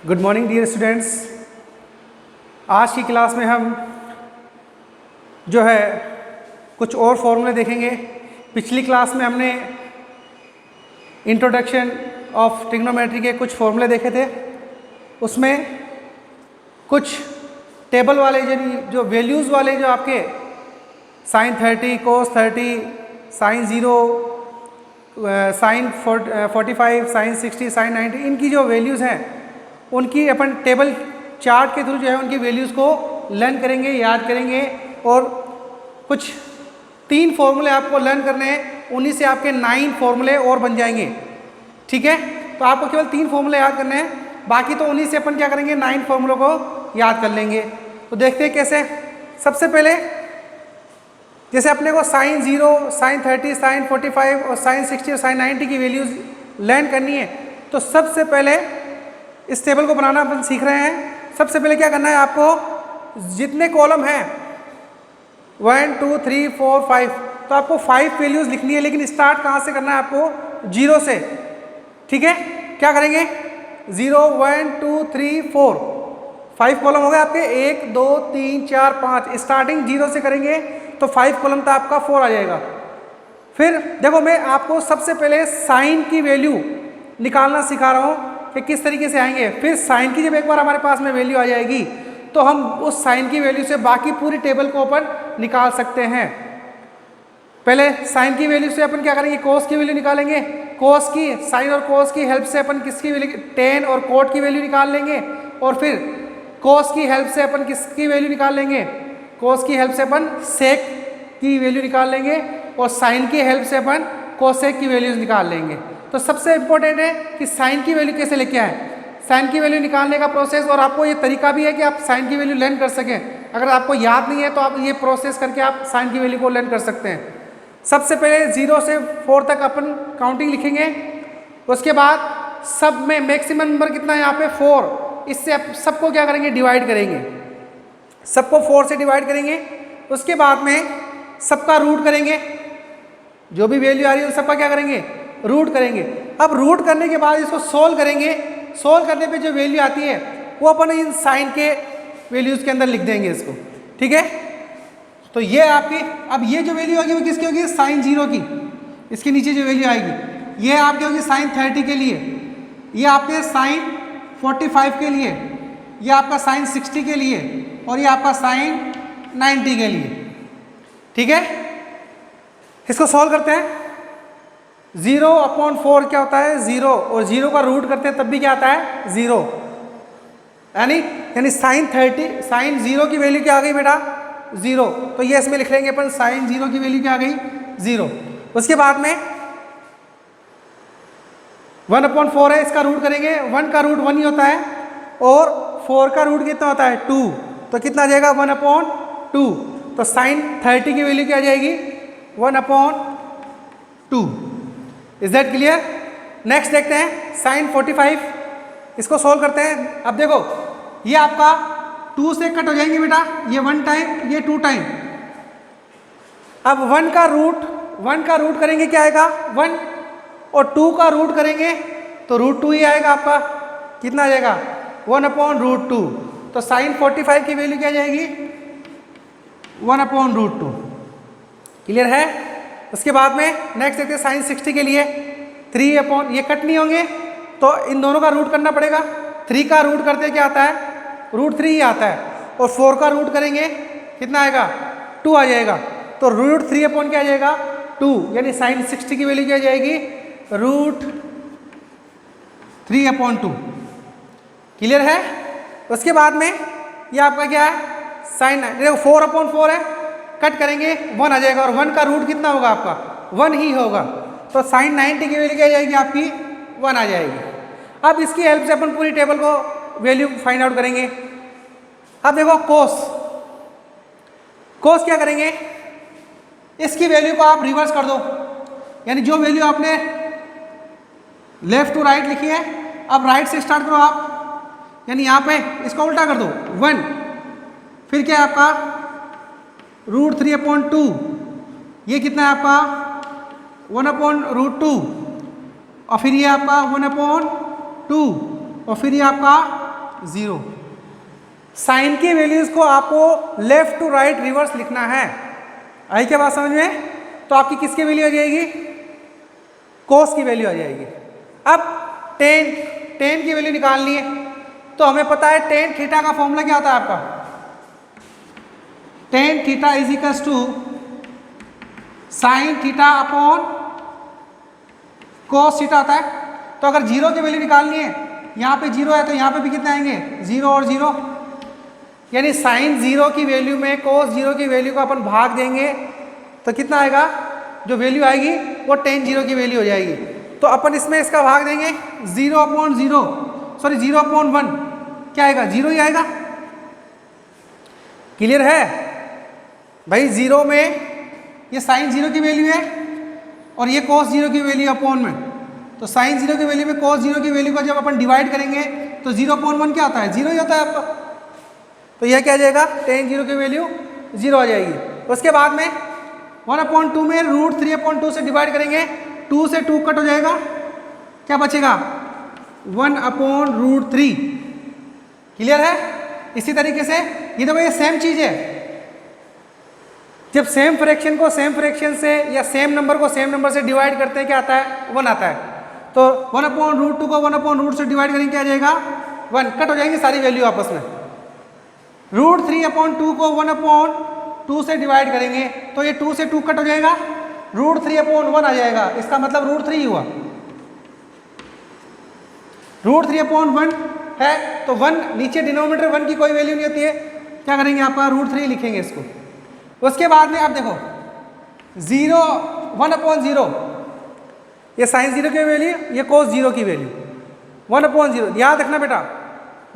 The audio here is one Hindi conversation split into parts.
Good morning dear students. आज की क्लास में हम जो है कुछ और फॉर्मूले देखेंगे। पिछली क्लास में हमने इंट्रोडक्शन ऑफ ट्रिग्नोमेट्री के कुछ फॉर्मूले देखे थे। उसमें कुछ टेबल वाले जो वैल्यूज़ वाले जो आपके साइन 30, कोस 30, साइन 0, साइन 45, साइन 60, साइन 90, इनकी जो वैल्यूज़ हैं उनकी अपन टेबल चार्ट के थ्रू जो है उनकी वैल्यूज़ को लर्न करेंगे, याद करेंगे। और कुछ 3 फॉर्मूले आपको लर्न करने हैं, उन्हीं से आपके 9 फॉर्मूले और बन जाएंगे। ठीक है, तो आपको केवल 3 फॉर्मूले याद करने हैं, बाकी तो उन्हीं से अपन क्या करेंगे 9 फॉर्मूलों को याद कर लेंगे। तो देखते हैं कैसे। सबसे पहले जैसे अपने को साइन 0, साइन 30, साइन 45 और साइन 60 और साइन 90 की वैल्यूज़ लर्न करनी है, तो सबसे पहले इस टेबल को बनाना अपन सीख रहे हैं। सबसे पहले क्या करना है, आपको जितने कॉलम हैं 1, 2, 3, 4, 5, तो आपको 5 वैल्यूज़ लिखनी है, लेकिन स्टार्ट कहाँ से करना है, आपको 0 से। ठीक है, क्या करेंगे 0, 1, 2, 3, 4, 5 कॉलम हो गए आपके। 1, 2, 3, 4, 5, स्टार्टिंग 0 से करेंगे तो 5 कॉलम तो आपका 4 आ जाएगा। फिर देखो, मैं आपको सबसे पहले साइन की वैल्यू निकालना सिखा रहा हूँ कि किस तरीके से आएंगे। फिर साइन की जब एक बार हमारे पास में वैल्यू आ जाएगी तो हम उस साइन की वैल्यू से बाकी पूरी टेबल को अपन निकाल सकते हैं। पहले साइन की वैल्यू से अपन क्या करेंगे, कोस की वैल्यू निकालेंगे। कोस की, साइन और कोस की हेल्प से अपन किसकी वैल्यू, टेन और कोट की वैल्यू निकाल लेंगे। और फिर कोस की हेल्प से अपन किसकी वैल्यू निकाल लेंगे, कोस की हेल्प से अपन सेक की वैल्यू निकाल लेंगे। और साइन की हेल्प से अपन कोसेक की वैल्यूज निकाल लेंगे। तो सबसे इंपॉर्टेंट है कि साइन की वैल्यू कैसे लेके आए, साइन की वैल्यू निकालने का प्रोसेस। और आपको ये तरीका भी है कि आप साइन की वैल्यू लर्न कर सकें। अगर आपको याद नहीं है तो आप ये प्रोसेस करके आप साइन की वैल्यू को लर्न कर सकते हैं। सबसे पहले 0 से 4 तक अपन काउंटिंग लिखेंगे। उसके बाद सब में मैक्सिमम नंबर कितना है यहाँ पे 4, इससे आप सबको क्या करेंगे, डिवाइड करेंगे। सबको 4 से डिवाइड करेंगे। उसके बाद में सबका रूट करेंगे, जो भी वैल्यू आ रही है सबका क्या करेंगे, रूट करेंगे। अब रूट करने के बाद इसको सोल्व करेंगे। सोल्व करने पे जो वैल्यू आती है वो अपन इन साइन के वैल्यूज़ के अंदर लिख देंगे इसको। ठीक है, तो ये आपकी, अब ये जो वैल्यू होगी वो किसकी होगी, साइन 0 की। इसके नीचे जो वैल्यू आएगी ये आपकी होगी साइन 30 के लिए, ये आपके साइन 45 के लिए, ये आपका साइन 60 के लिए, और ये आपका साइन 90 के लिए। ठीक है, इसको सॉल्व करते हैं। 0/4 क्या होता है, 0, और 0 का रूट करते हैं तब भी क्या आता है, 0। यानी साइन 30, साइन 0 की वैल्यू क्या आ गई बेटा, 0। तो ये इसमें लिख लेंगे अपन, साइन 0 की वैल्यू क्या आ गई, 0। उसके बाद में 1/4 है, इसका रूट करेंगे। 1 का रूट 1 ही होता है, और 4 का रूट कितना होता है, 2। तो कितना आ जाएगा, 1/2। तो साइन 30 की वैल्यू क्या आ जाएगी, 1/2। Is that clear. नेक्स्ट देखते हैं साइन 45, इसको सोल्व करते हैं। अब देखो ये आपका 2 से कट हो जाएंगे बेटा, ये 1 टाइम, ये 2 टाइम। अब 1 का रूट करेंगे, क्या आएगा 1, और 2 का रूट करेंगे तो √2 ही आएगा आपका। कितना आ जाएगा, 1/√2। तो साइन 45 की वैल्यू क्या आ जाएगी, 1/√2। क्लियर है। उसके बाद में नेक्स्ट देखते हैं साइन 60 के लिए 3/, ये कट नहीं होंगे तो इन दोनों का रूट करना पड़ेगा। 3 का रूट करते क्या आता है, √3 ही आता है। और 4 का रूट करेंगे कितना आएगा, 2 आ जाएगा। तो √3/ क्या आ जाएगा, 2। यानी साइन 60 की वैल्यू क्या आ जाएगी, √3/2। क्लियर है। उसके बाद में ये आपका क्या है, साइन 4/4 है, कट करेंगे 1 आ जाएगा, और 1 का रूट कितना होगा आपका, 1 ही होगा। तो साइन 90 की वैल्यू क्या आ जाएगी आपकी, 1 आ जाएगी। अब इसकी हेल्प से अपन पूरी टेबल को वैल्यू फाइंड आउट करेंगे। अब देखो कोस क्या करेंगे, इसकी वैल्यू को आप रिवर्स कर दो। यानी जो वैल्यू आपने लेफ्ट टू राइट लिखी है, अब राइट से स्टार्ट करो आप। यानी यहाँ पे इसको उल्टा कर दो, 1, फिर क्या है आपका √3/2, ये कितना है आपका 1/√2, और फिर ये आपका 1/2, और फिर ये आपका 0। साइन की वैल्यूज को आपको लेफ्ट टू राइट रिवर्स लिखना है। आई क्या बात समझ में? तो आपकी किसकी वैल्यू आ जाएगी? कोस की वैल्यू आ जाएगी। अब टेन की वैल्यू निकालनी है तो हमें पता है टेन थीटा का फॉर्मूला क्या होता है आपका? Tan theta is equals to sine theta upon cos theta होता है। तो अगर जीरो की वैल्यू निकालनी है, यहाँ पे जीरो है तो यहाँ पे भी कितने आएंगे? जीरो और जीरो, यानी साइन जीरो की वैल्यू में कोस जीरो की वैल्यू को अपन भाग देंगे तो कितना आएगा? जो वैल्यू आएगी वो टेन जीरो की वैल्यू हो जाएगी। तो अपन इसमें इसका भाग देंगे 0/1, क्या आएगा? जीरो ही आएगा। क्लियर है भाई? जीरो में ये साइन जीरो की वैल्यू है और ये कोस जीरो की वैल्यू अपॉन में, तो साइन जीरो की वैल्यू में कोस जीरो की वैल्यू को जब अपन डिवाइड करेंगे तो 0/1 क्या होता है? जीरो ही होता है आपका। तो यह क्या आ जाएगा? टेन जीरो की वैल्यू जीरो आ जाएगी। उसके बाद में 1/2 में √3/2 से डिवाइड करेंगे, 2 से 2 कट हो जाएगा, क्या बचेगा? 1/√3। क्लियर है? इसी तरीके से ये तो भाई सेम चीज है। जब सेम फ्रैक्शन को सेम फ्रैक्शन से या सेम नंबर को सेम नंबर से डिवाइड करते हैं क्या आता है? 1 आता है। तो 1/√2 को 1/√2 से डिवाइड करेंगे क्या आ जाएगा? 1। कट हो जाएंगी सारी वैल्यू आपस में। √3/2 को 1/2 से डिवाइड करेंगे तो ये 2 से 2 कट हो जाएगा, √3/1 आ जाएगा। इसका मतलब √3 ही हुआ। √3/1 है तो 1 नीचे डिनोमिनेटर 1 की कोई वैल्यू नहीं होती है, क्या करेंगे? आपका √3 लिखेंगे इसको। उसके बाद में आप देखो 1/0, ये साइन जीरो की वैल्यू, ये कोस जीरो की वैल्यू, 1/0। याद रखना बेटा,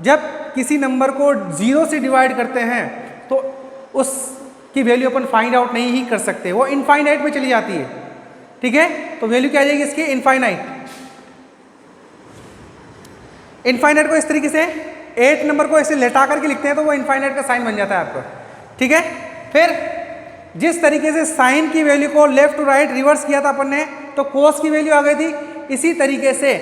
जब किसी नंबर को जीरो से डिवाइड करते हैं तो उसकी वैल्यू अपन फाइंड आउट नहीं ही कर सकते, वो इनफाइनाइट में चली जाती है। ठीक है? तो वैल्यू क्या आ जाएगी इसकी? इनफाइनाइट। इनफाइनाइट को इस तरीके से 8 नंबर को ऐसे लेटा करके लिखते हैं तो वो इनफाइनाइट का साइन बन जाता है आपका। ठीक है? फिर जिस तरीके से साइन की वैल्यू को लेफ्ट टू राइट रिवर्स किया था अपन ने तो कोस की वैल्यू आ गई थी, इसी तरीके से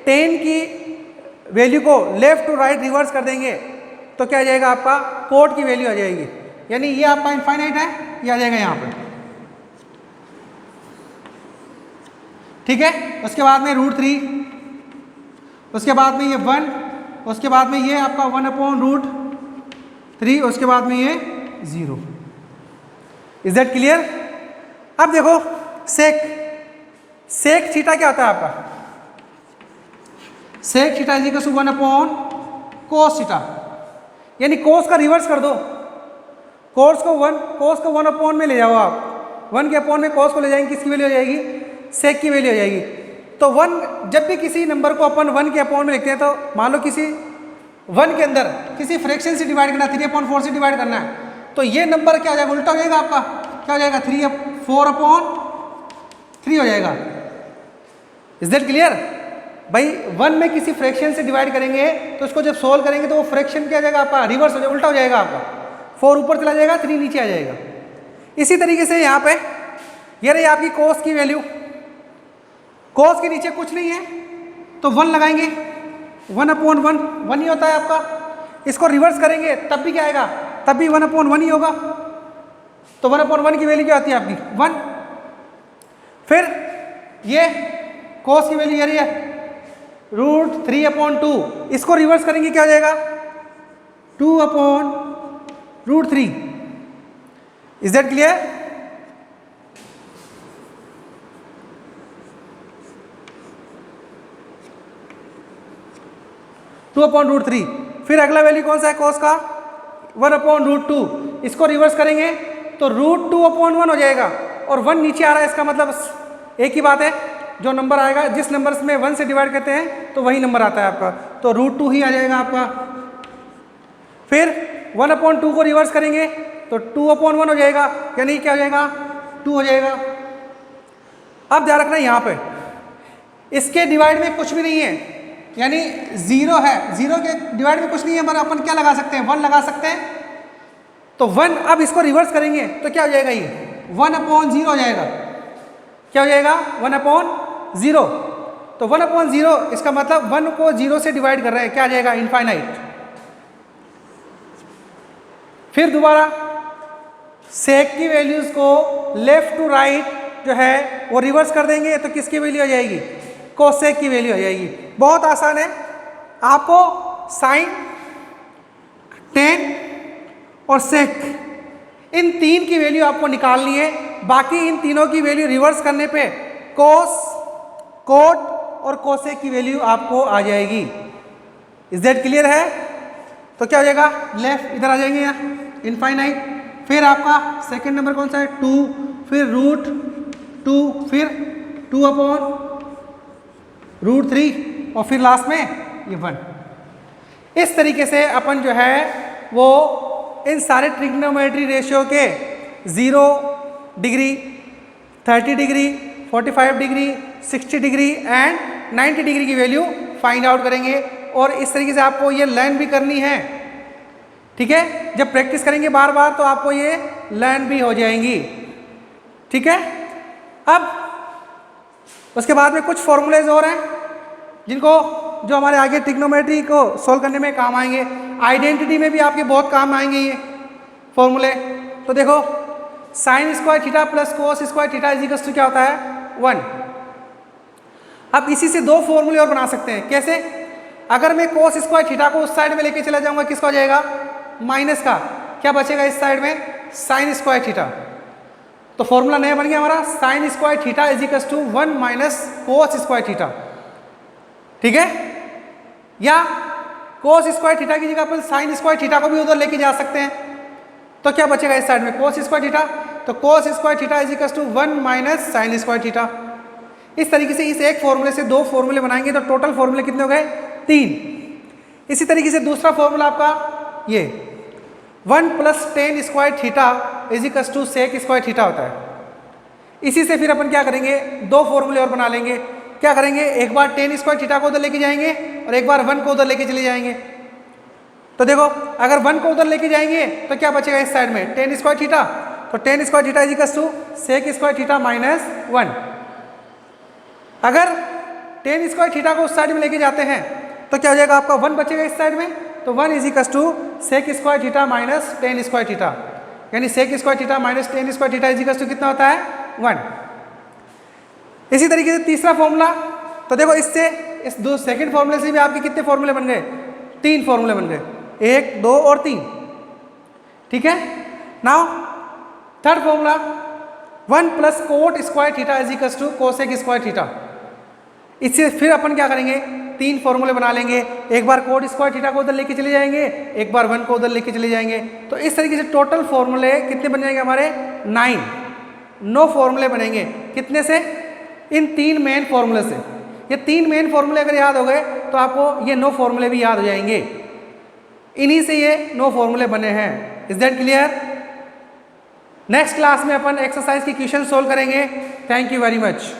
टेन की वैल्यू को लेफ्ट टू राइट रिवर्स कर देंगे तो क्या आ जाएगा? आपका कोट की वैल्यू आ जाएगी। यानी ये आपका इनफाइनाइट है, ये आ जाएगा यहाँ पे। ठीक है? उसके बाद में √3, उसके बाद में ये 1, उसके बाद में ये आपका 1/√3, उसके बाद में ये 0। Is that clear? अब देखो सेक थीटा क्या होता है आपका? Sec theta is equal to 1/cos theta, यानी कोस का रिवर्स कर दो। कोस को 1 में ले जाओ आप, 1 के अपॉन में कोस को ले जाएंगे, किसकी वैल्यू आ जाएगी? सेक की वैल्यू आ जाएगी। तो 1, जब भी किसी नंबर को अपन 1 के अपॉन में लिखते हैं तो मान लो किसी 1 के अंदर किसी फ्रैक्शन से डिवाइड करना है, 3/4 से डिवाइड करना है, तो ये नंबर क्या हो जाएगा? उल्टा हो जाएगा आपका। क्या हो जाएगा? 4/3 हो जाएगा। Is that clear? भाई 1 में किसी फ्रैक्शन से डिवाइड करेंगे तो उसको जब सोल्व करेंगे तो वो फ्रैक्शन क्या हो जाएगा आपका? रिवर्स हो जाएगा, उल्टा हो जाएगा आपका। 4 ऊपर चला जाएगा, 3 नीचे आ जाएगा। इसी तरीके से यहाँ पे ये रही आपकी कोस की वैल्यू। कोस के नीचे कुछ नहीं है तो 1 लगाएंगे, 1/1 1 ही होता है आपका। इसको रिवर्स करेंगे तब भी क्या आएगा? तब भी 1/1 ही होगा। तो 1/1 की वैल्यू क्या आती है आपकी? 1। फिर ये कोस की वैल्यू ये रही है √3/2, इसको रिवर्स करेंगे क्या हो जाएगा? 2/√3। Is that clear? (2/√3). फिर अगला वैल्यू कौन सा है कोस का? 1/√2। इसको रिवर्स करेंगे तो √2/1 हो जाएगा और 1 नीचे आ रहा है, इसका मतलब एक ही बात है, जो नंबर आएगा जिस नंबर में 1 से डिवाइड करते हैं तो वही नंबर आता है आपका, तो √2 ही आ जाएगा आपका। फिर 1/2 को रिवर्स करेंगे तो 2/1 हो जाएगा, यानी क्या हो जाएगा? 2 हो जाएगा। अब ध्यान रखना यहाँ पे इसके डिवाइड में कुछ भी नहीं है, यानी 0 है, 0 के डिवाइड में कुछ नहीं है, पर अपन क्या लगा सकते हैं? 1 लगा सकते हैं। तो 1, अब इसको रिवर्स करेंगे तो क्या हो जाएगा? ये 1/0 हो जाएगा। क्या हो जाएगा? 1/0। तो 1/0 इसका मतलब 1 को 0 से डिवाइड कर रहे हैं, क्या आ जाएगा? इनफाइनाइट। फिर दोबारा सेक की वैल्यूज़ को लेफ्ट टू राइट जो है वो रिवर्स कर देंगे तो किसकी वैल्यू आ जाएगी, कोसेक की वैल्यू आ जाएगी। बहुत आसान है, आपको साइन, टेन और सेक इन तीन की वैल्यू आपको निकालनी है। बाकी इन तीनों की वैल्यू रिवर्स करने पे कोस, कोट और कोसेक की वैल्यू आपको आ जाएगी। इज दैट क्लियर है? तो क्या हो जाएगा, लेफ्ट इधर आ जाएंगे यहाँ इनफाइनाइट, फिर आपका सेकंड नंबर कौन सा है 2, फिर रूट 2, फिर 2 अपॉन रूट 3 और फिर लास्ट में ये 1। इस तरीके से अपन जो है वो इन सारे ट्रिग्नोमेट्री रेशियो के 0 degree, 30 degree, 45 degree, 60 degree and 90 degree की वैल्यू फाइंड आउट करेंगे। और इस तरीके से आपको ये लर्न भी करनी है, ठीक है। जब प्रैक्टिस करेंगे बार बार तो आपको ये लर्न भी हो जाएंगी, ठीक है। अब उसके बाद में कुछ फॉर्मूलेज और हैं जिनको जो हमारे आगे ट्रिग्नोमेट्री को सोल्व करने में काम आएंगे। आइडेंटिटी में भी आपके बहुत काम आएंगे ये फॉर्मूले। तो देखो sine square theta plus cos square theta is equal to क्या होता है 1। अब इसी से दो फॉर्मूले और बना सकते हैं। कैसे? अगर मैं कोस स्क्वायर थीटा को उस साइड में लेके चला जाऊंगा किसका हो जाएगा, माइनस का, क्या बचेगा इस साइड में, साइन स्क्वायर थीटा। तो फॉर्मूला नया बन गया हमारा sine square theta is equal to 1 minus cos square theta, ठीक है। या कोस स्क्वायर थीटा की जगह अपन साइन स्क्वायर थीटा को भी उधर लेके जा सकते हैं। तो क्या बचेगा इस साइड में, कोस स्क्वायर थीटा, तो cos square theta is equal to 1 minus sine square theta. इस तरीके से इस एक फॉर्मूले से दो फॉर्मूले बनाएंगे तो टोटल फॉर्मूले कितने हो गए, 3। इसी तरीके से दूसरा फॉर्मूला आपका ये 1 plus tan square theta is equal to sec square theta होता है। इसी से फिर अपन क्या करेंगे, दो फॉर्मूले और बना लेंगे। क्या करेंगे, एक बार टेन स्क्वायर थीटा को उधर लेके जाएंगे और एक बार 1 को उधर लेके चले जाएंगे। तो देखो अगर 1 को उधर लेके जाएंगे तो क्या बचेगा इस साइड में, टेन स्क्वायर थीटा, तो tan square theta is equal to sec square theta minus 1। अगर टेन स्क्वायर थीटा को उस साइड में लेके जाते हैं तो क्या हो जाएगा आपका 1 बचेगा इस साइड में, तो 1 is equal to sec square theta minus tan square theta, यानी sec square theta minus tan square theta is equal to कितना होता है 1। इसी तरीके से तीसरा फॉर्मूला, तो देखो इससे इस दो सेकंड फॉर्मूले से भी आपके कितने फॉर्मूले बन गए, 3 फॉर्मूले बन गए, 1, 2 और 3, ठीक है। Now third formula 1 plus cot square theta is equal to cosec square theta. इससे फिर अपन क्या करेंगे, 3 फॉर्मूले बना लेंगे। एक बार कोट स्क्वायर थीटा को उधर लेके चले जाएंगे, एक बार 1 को उधर लेके चले जाएंगे। तो इस तरीके से टोटल फॉर्मूले कितने बन जाएंगे हमारे, 9 फॉर्मूले बनेंगे। कितने से, इन 3 मेन फॉर्मूले से। ये 3 मेन फॉर्मूले अगर याद हो गए तो आपको ये 9 फॉर्मूले भी याद हो जाएंगे। इन्हीं से ये 9 फॉर्मूले बने हैं। Is that clear? Next class में अपन एक्सरसाइज की क्वेश्चन सोल्व करेंगे। Thank you very much.